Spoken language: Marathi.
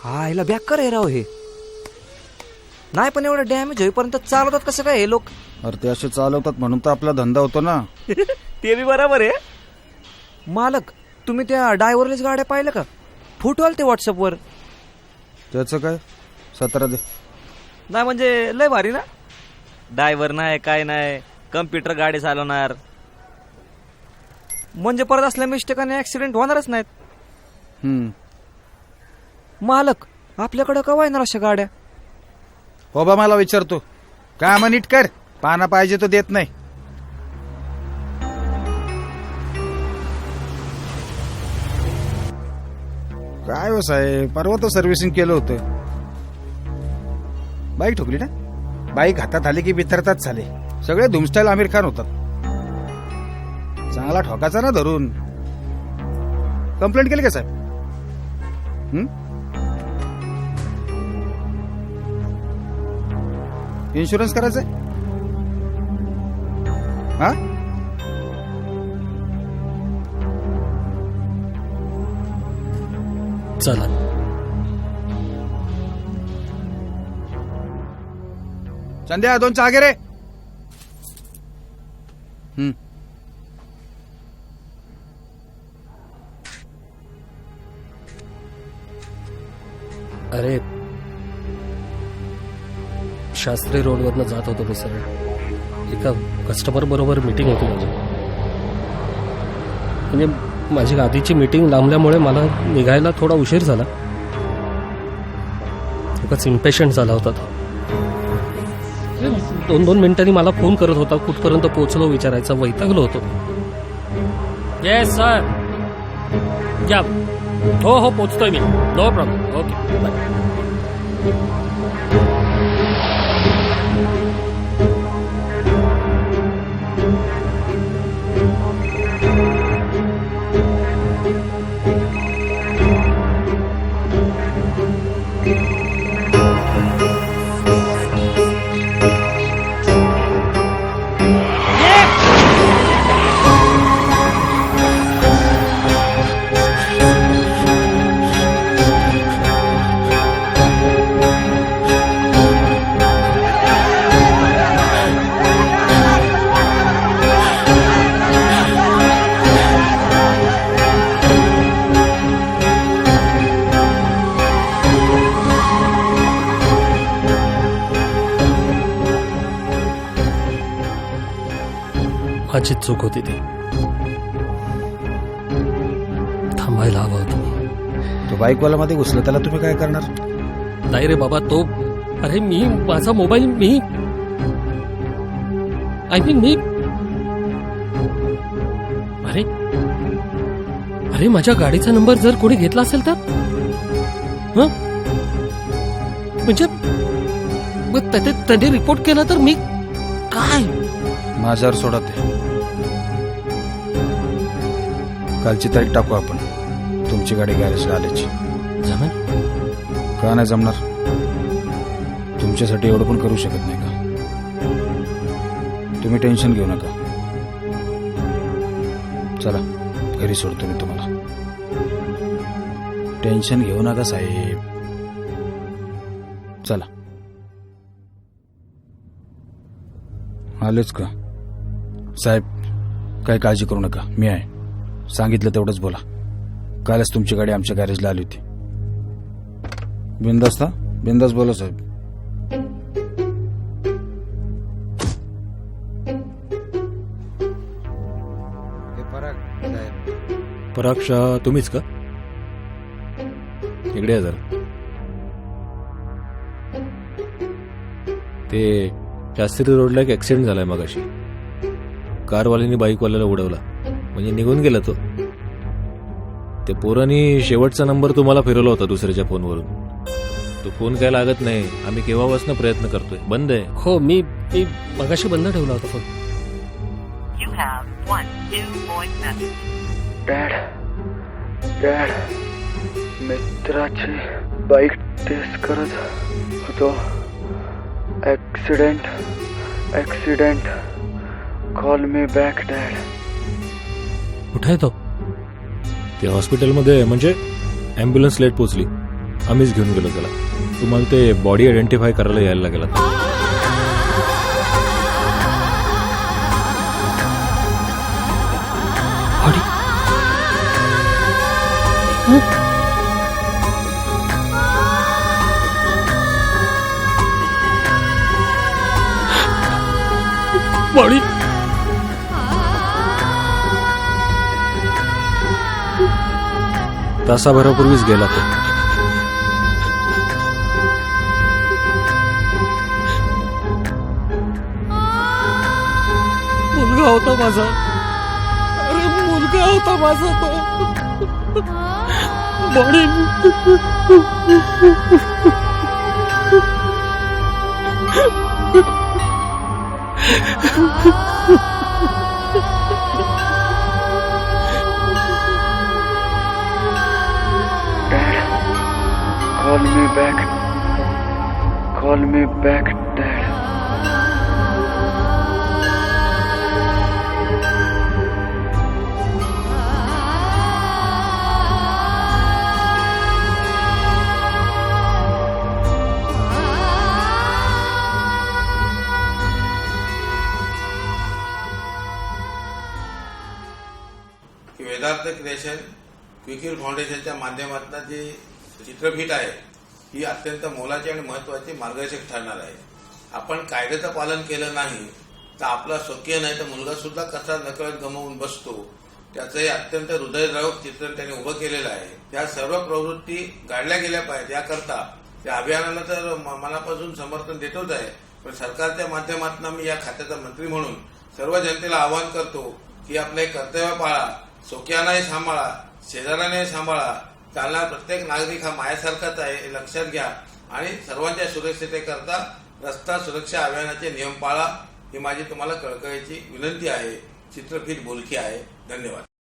हा हिला बॅकर आहे राव हे. नाही पण एवढं डॅमेज होईपर्यंत चालवतात कसं काय हे लोक? अरे ते असे चालवतात म्हणून तर आपला धंदा होतो ना. ते बी बरोबर आहे. मालक तुम्ही त्या ड्रायव्हरलेच गाड्या पाहिल्या का? फोटो आले ते व्हॉट्सअपवर. त्याचं काय 17 दे. नाही म्हणजे लय भारी ना. ड्रायव्हर नाही काय नाही, कम्प्युटर गाडी चालवणार. म्हणजे परत असल्या मिस्टेकाने ऍक्सिडेंट होणारच नाहीत. मालक आपल्याकडे कवा येणार अशा गाड्या? हो बा मला विचारतो काम नीट कर. पाना पाहिजे तो देत नाही. काय हो साहेब, परवा तर सर्व्हिसिंग केलं होतं. बाईक ठोकली ना. बाईक हातात आली की बिथरतात झाले सगळे. धूमस्टाईल आमिर खान होतात. चांगला ठोकाचा ना धरून. कंप्लेंट केली का साहेब? इन्शुरन्स करायचंय? हा चला. संध्या 2 चहा घे रे. अरे शास्त्री रोडवरनं जात होतो मी सरळ. एका कस्टमर बरोबर मीटिंग होती माझी. म्हणजे माझी आधीची मीटिंग लांबल्यामुळे मला निघायला थोडा उशीर झाला. खूपच इम्पेशंट झाला होता तो. 2-2 मिनिटांनी मला फोन करत होता. कुठपर्यंत पोहोचलो विचारायचा. वैतागलो होतो. Yes sir. या. हो पोचतोय मी. No problem. Okay bye. माझी चूक होती ती. थांबायला हवं होतं. तो बाईकवाला मध्ये घुसला, त्याला तुम्ही काय करणार? नाही रे बाबा. तो अरे मी माझा मोबाईल मी अरे माझ्या गाडीचा नंबर जर कोणी घेतला असेल तर म्हणजे त्याने रिपोर्ट केला तर मी काय? माझ्यावर सोडा ते. कालची तारीख टाकू आपण. तुमची गाडी गॅरेजला आल्याची. जमेल का नाही जमणार? तुमच्यासाठी एवढं पण करू शकत नाही का? तुम्ही टेन्शन घेऊ नका. चला घरी सोडतो मी तुम्हाला. टेन्शन घेऊ नका साहेब. चला. आलेच का साहेब? काही काळजी करू नका, मी आहे. सांगितलं तेवढंच बोला. कालच तुमची गाडी आमच्या गॅरेजला आली होती. बिंदास बिंदास बोला साहेब. पराग शाह तुम्हीच का? इकडे या जरा. ते शास्त्री रोडला एक ऍक्सिडेंट झालाय मगाशी. कारवाल्याने बाईकवाल्याला उडवला. म्हणजे निघून गेला तो. ते पोरांनी शेवटचा नंबर तुम्हाला फिरवला होता दुसऱ्याच्या फोनवरून. तो फोन काय लागत नाही. आम्ही केव्हापासून प्रयत्न करतोय. बंद आहे. हो मी मगाशी बंद ठेवला होता फोन. डॅड मित्राची बाईक टेस्ट करत होतो. ऍक्सिडेंट कॉल मी बॅक डॅड. कुठे आहे तो? ते हॉस्पिटलमध्ये म्हणजे ॲम्ब्युलन्स लेट पोचली. आम्हीच घेऊन गेलो त्याला. तुम्हाला ते बॉडी आयडेंटिफाय करायला यायला लागेल आता. बॉडी तासाभरापूर्वीच गेला तो. मुलगा होता माझा. अरे मुलगा होता माझा तो. बॉडी Call me back. Call me back, Dad. Vedant creation क्विकिल फाउंडेशनच्या माध्यमातून जी चित्रफित आहे ही अत्यंत मोलाची आणि महत्वाची मार्गदर्शक ठरणार आहे. आपण कायद्याचं पालन केलं नाही तर आपला स्वकीय नाही तर मुलगा सुद्धा कसा नकळत गमावून बसतो त्याचं हे अत्यंत हृदयद्रावक चित्रण त्यांनी उभं केलेलं आहे. त्या सर्व प्रवृत्ती गाडल्या गेल्या पाहिजेत याकरता त्या अभियानाला तर मनापासून समर्थन देतोच आहे. पण सरकारच्या माध्यमातून मी या खात्याचा मंत्री म्हणून सर्व जनतेला आवाहन करतो की आपले कर्तव्य पाळा, स्वकीयांनाही सांभाळा, शेजाऱ्यांनाही सांभाळा. चालणारा प्रत्येक नागरिक हा मायासारखाच आहे हे लक्षात घ्या आणि सर्वांच्या सुरक्षिततेकरता रस्ता सुरक्षा अभियानाचे नियम पाळा ही माझी तुम्हाला कळकळीची विनंती आहे. चित्रफित बोलकी आहे. धन्यवाद.